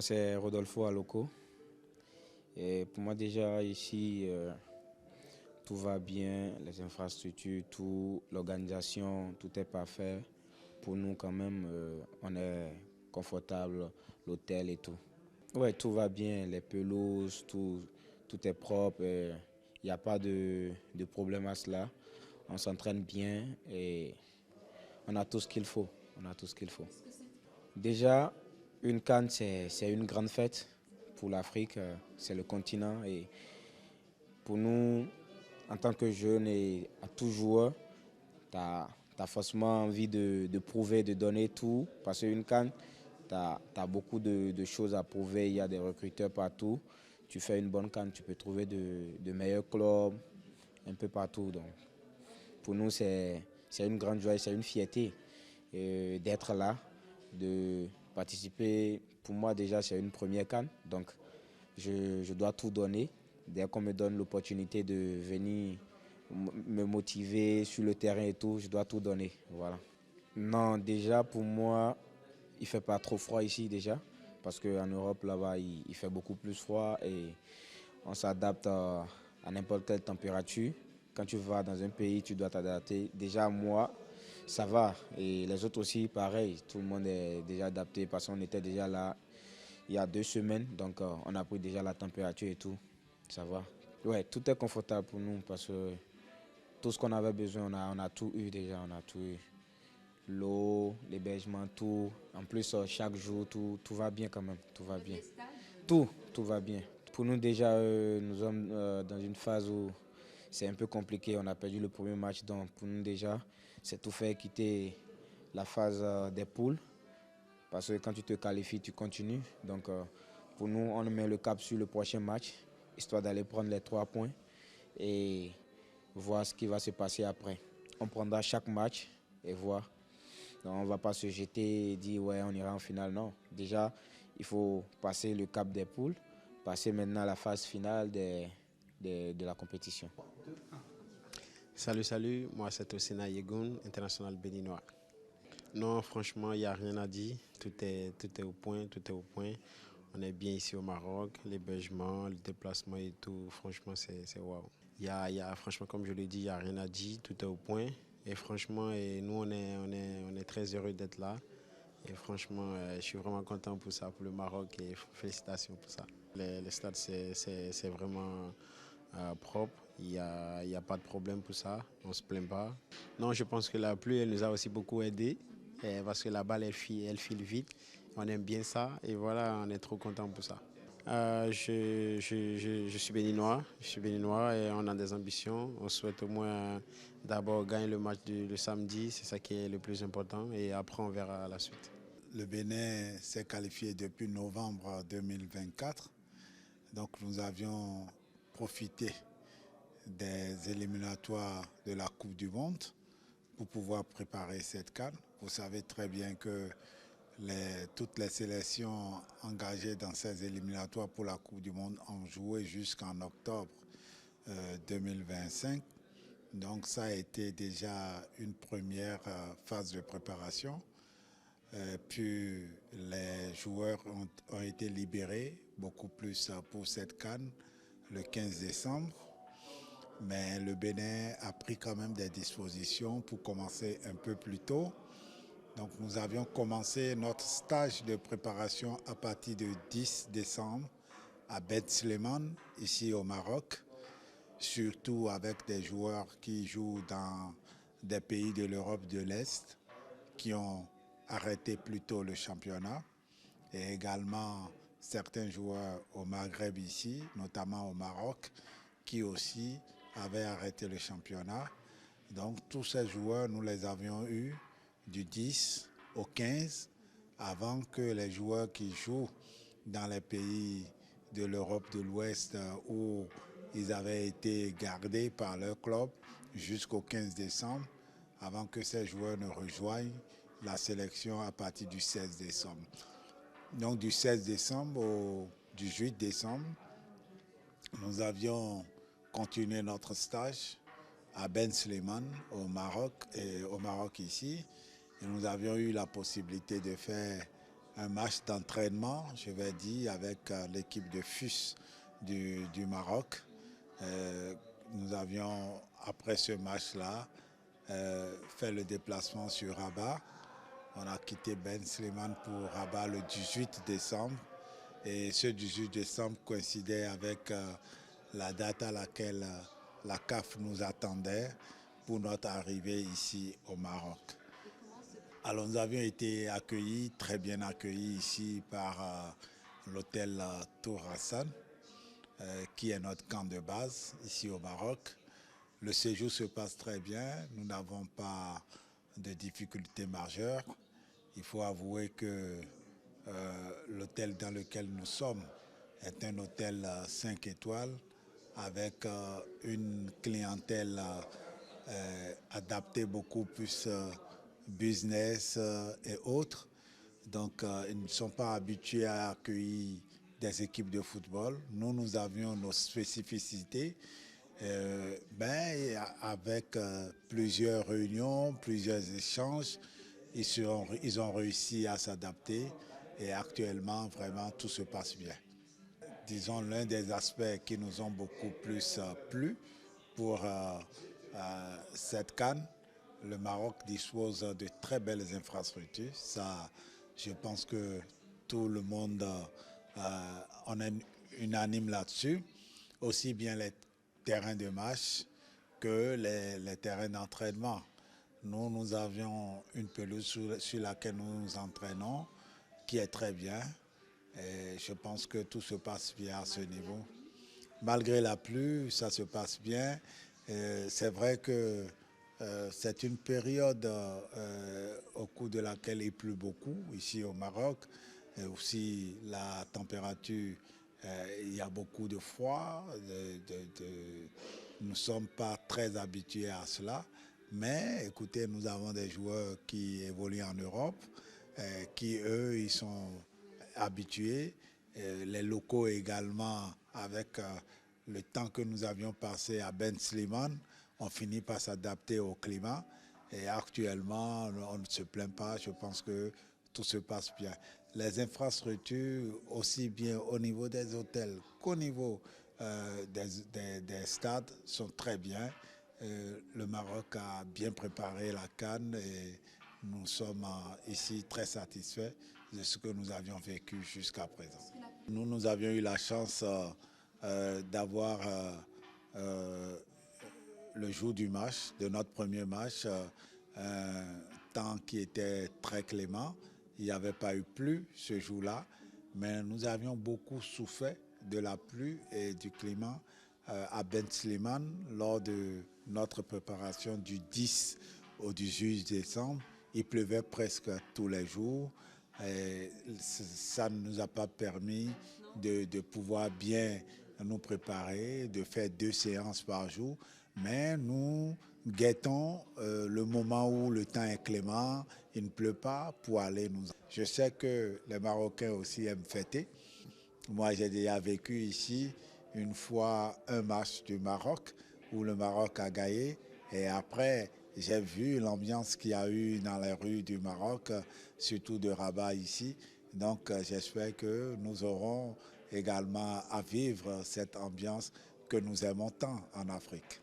c'est Rodolfo Aloco. Et pour moi déjà ici, tout va bien, les infrastructures, tout, l'organisation, tout est parfait. Pour nous quand même, on est confortable, l'hôtel et tout. Ouais, tout va bien, les pelouses, tout est propre. Il n'y a pas de problème à cela. On s'entraîne bien et on a tout ce qu'il faut. On a tout ce qu'il faut. Déjà, une CAN, c'est une grande fête pour l'Afrique, c'est le continent. Et pour nous, en tant que jeunes et à tout joueur, tu as forcément envie de prouver, de donner tout. Parce qu'une CAN, tu as beaucoup de choses à prouver. Il y a des recruteurs partout. Tu fais une bonne CAN, tu peux trouver de meilleurs clubs un peu partout. Donc, pour nous, c'est une grande joie, c'est une fierté d'être là, de participer. Pour moi, déjà, c'est une première CAN. Donc, je dois tout donner. Dès qu'on me donne l'opportunité de venir me motiver sur le terrain et tout, je dois tout donner. Voilà. Non, déjà, pour moi, il ne fait pas trop froid ici déjà. Parce qu'en Europe, là-bas, il fait beaucoup plus froid et on s'adapte à n'importe quelle température. Quand tu vas dans un pays, tu dois t'adapter. Déjà, moi, ça va. Et les autres aussi, pareil. Tout le monde est déjà adapté parce qu'on était déjà là il y a 2 semaines. Donc, on a pris déjà la température et tout. Ça va. Ouais, tout est confortable pour nous parce que tout ce qu'on avait besoin, on a tout eu déjà. On a tout eu. L'eau, l'hébergement, tout. En plus, chaque jour, tout va bien quand même. Tout va bien. Tout va bien. Pour nous, déjà, nous sommes dans une phase où c'est un peu compliqué. On a perdu le premier match. Donc, pour nous, déjà, c'est tout faire quitter la phase des poules. Parce que quand tu te qualifies, tu continues. Donc, pour nous, on met le cap sur le prochain match, histoire d'aller prendre les 3 points et voir ce qui va se passer après. On prendra chaque match et voir. Donc, on ne va pas se jeter et dire ouais, on ira en finale. Non. Déjà, il faut passer le cap des poules, passer maintenant à la phase finale de la compétition. Salut, moi c'est Osena Yegun, international béninois. Non, franchement, il n'y a rien à dire. Tout est au point, tout est au point. On est bien ici au Maroc, l'hébergement, le déplacement et tout. Franchement, c'est waouh. Franchement, comme je l'ai dit, il n'y a rien à dire. Tout est au point. Et franchement, nous, on est très heureux d'être là. Et franchement, je suis vraiment content pour ça, pour le Maroc. Et félicitations pour ça. Les stades, c'est vraiment propre. Il y a pas de problème pour ça. On ne se plaint pas. Non, je pense que la pluie, elle nous a aussi beaucoup aidé. Parce que la balle, elle file vite. On aime bien ça. Et voilà, on est trop content pour ça. Je suis béninois. Je suis béninois et on a des ambitions. On souhaite au moins d'abord gagner le match le samedi. C'est ça qui est le plus important. Et après, on verra la suite. Le Bénin s'est qualifié depuis novembre 2024. Donc nous avions profité des éliminatoires de la Coupe du Monde pour pouvoir préparer cette CAN. Vous savez très bien que toutes les sélections engagées dans ces éliminatoires pour la Coupe du Monde ont joué jusqu'en octobre 2025. Donc ça a été déjà une première phase de préparation. Puis les joueurs ont été libérés, beaucoup plus pour cette CAN, le 15 décembre. Mais le Bénin a pris quand même des dispositions pour commencer un peu plus tôt. Donc nous avions commencé notre stage de préparation à partir du 10 décembre à Ben Sulayman, ici au Maroc, surtout avec des joueurs qui jouent dans des pays de l'Europe de l'Est qui ont arrêté plus tôt le championnat et également certains joueurs au Maghreb ici, notamment au Maroc, qui aussi avaient arrêté le championnat. Donc tous ces joueurs, nous les avions eus du 10 au 15 avant que les joueurs qui jouent dans les pays de l'Europe de l'Ouest où ils avaient été gardés par leur club jusqu'au 15 décembre, avant que ces joueurs ne rejoignent la sélection à partir du 16 décembre. Donc du 16 décembre au 18 décembre, nous avions continué notre stage à Ben Sulayman au Maroc et au Maroc ici. Et nous avions eu la possibilité de faire un match d'entraînement, je vais dire, avec l'équipe de FUS du Maroc. Nous avions, après ce match-là, fait le déplacement sur Rabat. On a quitté Ben Slimane pour Rabat le 18 décembre. Et ce 18 décembre coïncidait avec la date à laquelle la CAF nous attendait pour notre arrivée ici au Maroc. Alors nous avions été accueillis, très bien accueillis ici par l'hôtel Tour Hassan, qui est notre camp de base ici au Maroc. Le séjour se passe très bien, nous n'avons pas de difficultés majeures. Il faut avouer que l'hôtel dans lequel nous sommes est un hôtel 5 étoiles avec une clientèle adaptée beaucoup plus business et autres. Donc ils ne sont pas habitués à accueillir des équipes de football. Nous avions nos spécificités. Avec plusieurs réunions, plusieurs échanges, ils ont réussi à s'adapter et actuellement, vraiment, tout se passe bien. Disons, l'un des aspects qui nous ont beaucoup plus plu pour cette CAN, le Maroc dispose de très belles infrastructures. Ça, je pense que tout le monde en est unanime là-dessus. Aussi bien les terrains de match que les terrains d'entraînement. Nous avions une pelouse sur laquelle nous nous entraînons, qui est très bien. Et je pense que tout se passe bien à ce niveau. Malgré la pluie, ça se passe bien. C'est vrai que c'est une période au cours de laquelle il pleut beaucoup ici au Maroc. Et aussi la température, il y a beaucoup de froid. Nous ne sommes pas très habitués à cela. Mais écoutez, nous avons des joueurs qui évoluent en Europe, qui eux, ils sont habitués. Les locaux également, avec le temps que nous avions passé à Ben Slimane, on finit par s'adapter au climat. Et actuellement, on ne se plaint pas. Je pense que tout se passe bien. Les infrastructures, aussi bien au niveau des hôtels qu'au niveau des stades, sont très bien. Le Maroc a bien préparé la CAN et nous sommes ici très satisfaits de ce que nous avions vécu jusqu'à présent. Nous avions eu la chance d'avoir le jour du match, de notre premier match, un temps qui était très clément. Il n'y avait pas eu pluie ce jour-là, mais nous avions beaucoup souffert de la pluie et du climat à Ben Slimane lors de notre préparation du 10 au 18 décembre. Il pleuvait presque tous les jours. Et ça ne nous a pas permis de pouvoir bien nous préparer, de faire 2 séances par jour. Mais nous guettons le moment où le temps est clément, il ne pleut pas, pour aller nous. Je sais que les Marocains aussi aiment fêter. Moi, j'ai déjà vécu ici une fois un match du Maroc où le Maroc a gagné. Et après, j'ai vu l'ambiance qu'il y a eu dans les rues du Maroc, surtout de Rabat ici. Donc, j'espère que nous aurons également à vivre cette ambiance que nous aimons tant en Afrique.